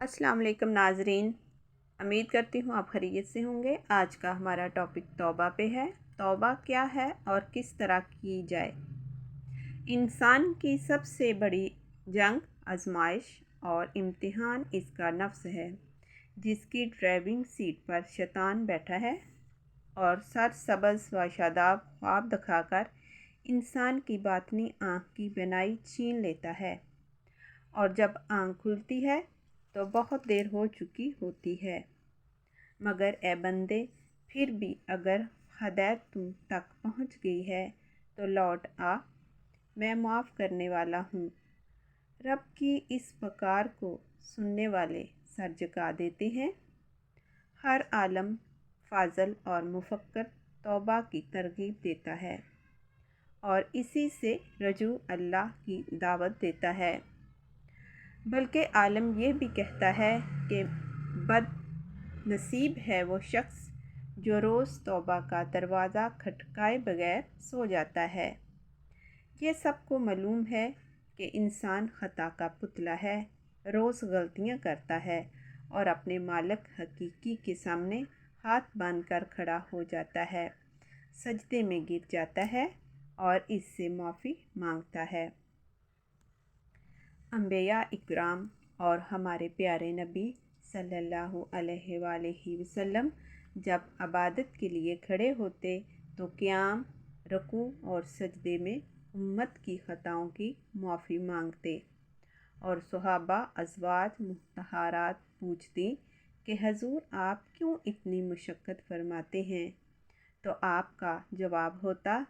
السلام علیکم ناظرین، امید کرتی ہوں آپ خیریت سے ہوں گے۔ آج کا ہمارا ٹاپک توبہ پہ ہے۔ توبہ کیا ہے اور کس طرح کی جائے؟ انسان کی سب سے بڑی جنگ، آزمائش اور امتحان اس کا نفس ہے، جس کی ڈرائیونگ سیٹ پر شیطان بیٹھا ہے اور سر سبز و شاداب خواب دکھا کر انسان کی باطنی آنکھ کی بینائی چھین لیتا ہے، اور جب آنکھ کھلتی ہے تو بہت دیر ہو چکی ہوتی ہے۔ مگر اے بندے، پھر بھی اگر ہدایت تم تک پہنچ گئی ہے تو لوٹ آ، میں معاف کرنے والا ہوں۔ رب کی اس پکار کو سننے والے سر جھکا دیتے ہیں۔ ہر عالم، فاضل اور مفکر توبہ کی ترغیب دیتا ہے اور اسی سے رجوع اللہ کی دعوت دیتا ہے، بلکہ عالم یہ بھی کہتا ہے کہ بد نصیب ہے وہ شخص جو روز توبہ کا دروازہ کھٹکائے بغیر سو جاتا ہے۔ یہ سب کو معلوم ہے کہ انسان خطا کا پتلا ہے، روز غلطیاں کرتا ہے اور اپنے مالک حقیقی کے سامنے ہاتھ باندھ کر کھڑا ہو جاتا ہے، سجدے میں گر جاتا ہے اور اس سے معافی مانگتا ہے۔ انبیاء اکرام اور ہمارے پیارے نبی صلی اللہ علیہ وآلہ وسلم جب عبادت کے لیے کھڑے ہوتے تو قیام، رکوع اور سجدے میں امت کی خطاؤں کی معافی مانگتے، اور صحابہ ازواج مطہرات پوچھتی کہ حضور آپ کیوں اتنی مشقت فرماتے ہیں؟ تو آپ کا جواب ہوتا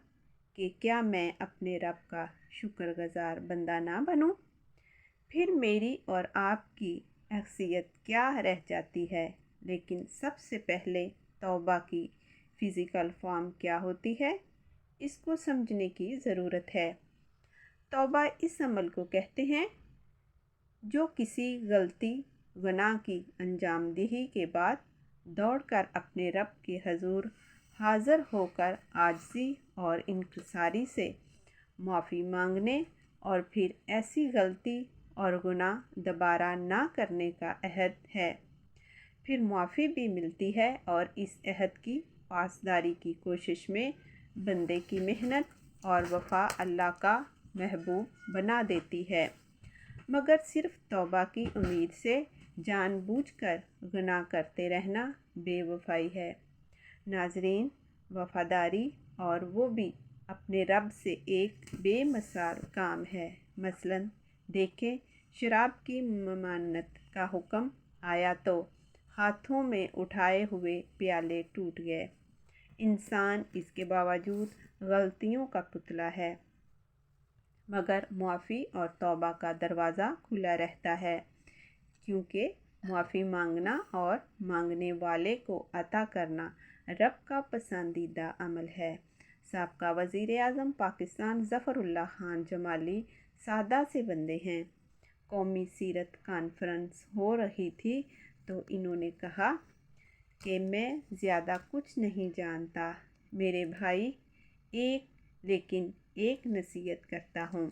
کہ کیا میں اپنے رب کا شکر گزار بندہ نہ بنوں؟ پھر میری اور آپ کی حیثیت کیا رہ جاتی ہے؟ لیکن سب سے پہلے توبہ کی فزیکل فارم کیا ہوتی ہے، اس کو سمجھنے کی ضرورت ہے۔ توبہ اس عمل کو کہتے ہیں جو کسی غلطی، گناہ کی انجام دہی کے بعد دوڑ کر اپنے رب کے حضور حاضر ہو کر عاجزی اور انکساری سے معافی مانگنے اور پھر ایسی غلطی اور گناہ دوبارہ نہ کرنے کا عہد ہے۔ پھر معافی بھی ملتی ہے اور اس عہد کی پاسداری کی کوشش میں بندے کی محنت اور وفا اللہ کا محبوب بنا دیتی ہے۔ مگر صرف توبہ کی امید سے جان بوجھ کر گناہ کرتے رہنا بے وفائی ہے۔ ناظرین، وفاداری اور وہ بھی اپنے رب سے ایک بے مثال کام ہے۔ مثلاً دیکھیں، شراب کی ممانعت کا حکم آیا تو ہاتھوں میں اٹھائے ہوئے پیالے ٹوٹ گئے۔ انسان اس کے باوجود غلطیوں کا پتلا ہے، مگر معافی اور توبہ کا دروازہ کھلا رہتا ہے، کیونکہ معافی مانگنا اور مانگنے والے کو عطا کرنا رب کا پسندیدہ عمل ہے۔ سابقہ وزیر اعظم پاکستان ظفر اللہ خان جمالی سادہ سے بندے ہیں۔ قومی سیرت کانفرنس ہو رہی تھی تو انہوں نے کہا کہ میں زیادہ کچھ نہیں جانتا میرے بھائی، لیکن ایک نصیحت کرتا ہوں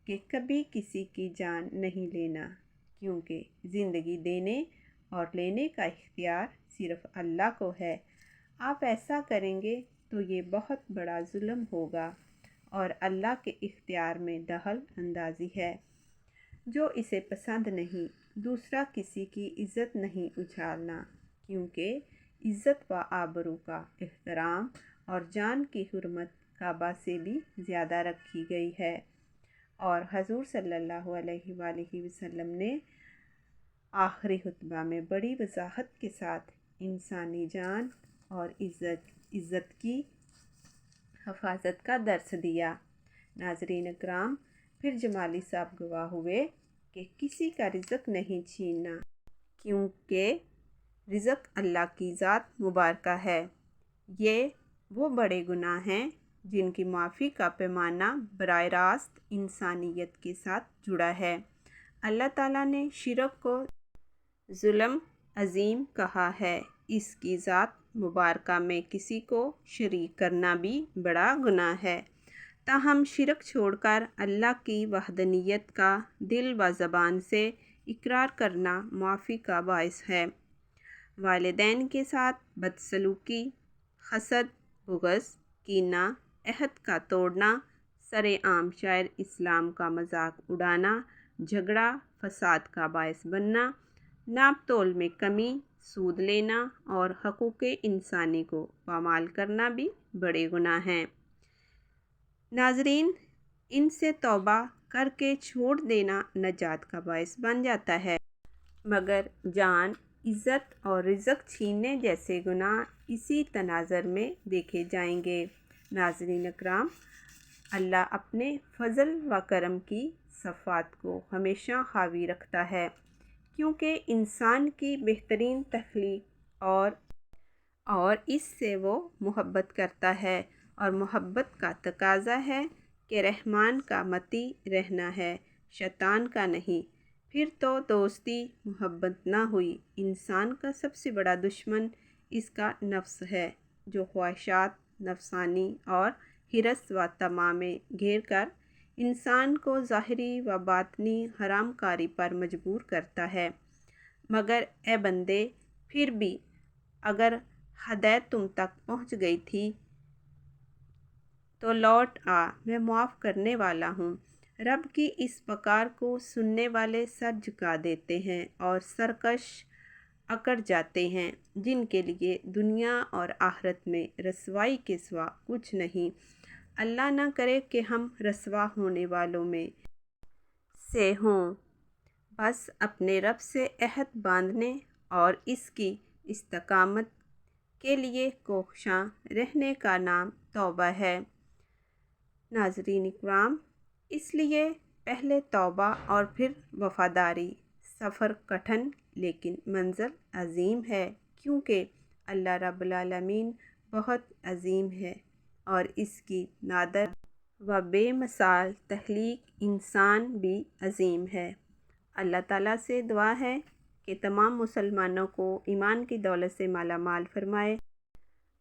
کہ کبھی کسی کی جان نہیں لینا، کیونکہ زندگی دینے اور لینے کا اختیار صرف اللہ کو ہے۔ آپ ایسا کریں گے تو یہ بہت بڑا ظلم ہوگا اور اللہ کے اختیار میں دخل اندازی ہے، جو اسے پسند نہیں۔ دوسرا کسی کی عزت نہیں اچھالنا، کیونکہ عزت و آبرو کا احترام اور جان کی حرمت کعبہ سے بھی زیادہ رکھی گئی ہے، اور حضور صلی اللہ علیہ وآلہ وسلم نے آخری خطبہ میں بڑی وضاحت کے ساتھ انسانی جان اور عزت کی حفاظت کا درس دیا۔ ناظرین اکرام، پھر جمالی صاحب گواہ ہوئے کہ کسی کا رزق نہیں چھیننا، کیونکہ رزق اللہ کی ذات مبارکہ ہے۔ یہ وہ بڑے گناہ ہیں جن کی معافی کا پیمانہ براہ راست انسانیت کے ساتھ جڑا ہے۔ اللہ تعالیٰ نے شرک کو ظلم عظیم کہا ہے۔ اس کی ذات مبارکہ میں کسی کو شریک کرنا بھی بڑا گناہ ہے۔ تاہم شرک چھوڑ کر اللہ کی وحدانیت کا دل و زبان سے اقرار کرنا معافی کا باعث ہے۔ والدین کے ساتھ بدسلوکی، حسد، بغض، کینہ، عہد کا توڑنا، سرعام شاعر اسلام کا مذاق اڑانا، جھگڑا فساد کا باعث بننا، ناپ تول میں کمی، سود لینا اور حقوق انسانی کو پامال کرنا بھی بڑے گناہ ہیں۔ ناظرین، ان سے توبہ کر کے چھوڑ دینا نجات کا باعث بن جاتا ہے، مگر جان، عزت اور رزق چھیننے جیسے گناہ اسی تناظر میں دیکھے جائیں گے۔ ناظرین اکرام، اللہ اپنے فضل و کرم کی صفات کو ہمیشہ حاوی رکھتا ہے، کیونکہ انسان کی بہترین تخلیق اور اس سے وہ محبت کرتا ہے، اور محبت کا تقاضا ہے کہ رحمان کا مطیع رہنا ہے، شیطان کا نہیں۔ پھر تو دوستی محبت نہ ہوئی۔ انسان کا سب سے بڑا دشمن اس کا نفس ہے، جو خواہشات نفسانی اور حرص و طمع میں گھیر کر انسان کو ظاہری و باطنی حرام کاری پر مجبور کرتا ہے۔ مگر اے بندے، پھر بھی اگر ہدایت تم تک پہنچ گئی تھی تو لوٹ آ، میں معاف کرنے والا ہوں۔ رب کی اس پکار کو سننے والے سر جھکا دیتے ہیں اور سرکش اکڑ جاتے ہیں، جن کے لیے دنیا اور آخرت میں رسوائی کے سوا کچھ نہیں۔ اللہ نہ کرے کہ ہم رسوا ہونے والوں میں سے ہوں۔ بس اپنے رب سے عہد باندھنے اور اس کی استقامت کے لیے کوشاں رہنے کا نام توبہ ہے۔ ناظرین اکرام، اس لیے پہلے توبہ اور پھر وفاداری۔ سفر کٹھن لیکن منزل عظیم ہے، کیونکہ اللہ رب العالمین بہت عظیم ہے اور اس کی نادر و بے مثال تخلیق انسان بھی عظیم ہے۔ اللہ تعالیٰ سے دعا ہے کہ تمام مسلمانوں کو ایمان کی دولت سے مالا مال فرمائے۔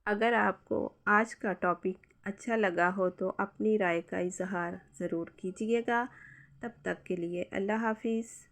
اگر آپ کو آج کا ٹاپک اچھا لگا ہو تو اپنی رائے کا اظہار ضرور کیجیے گا۔ تب تک کے لیے اللہ حافظ۔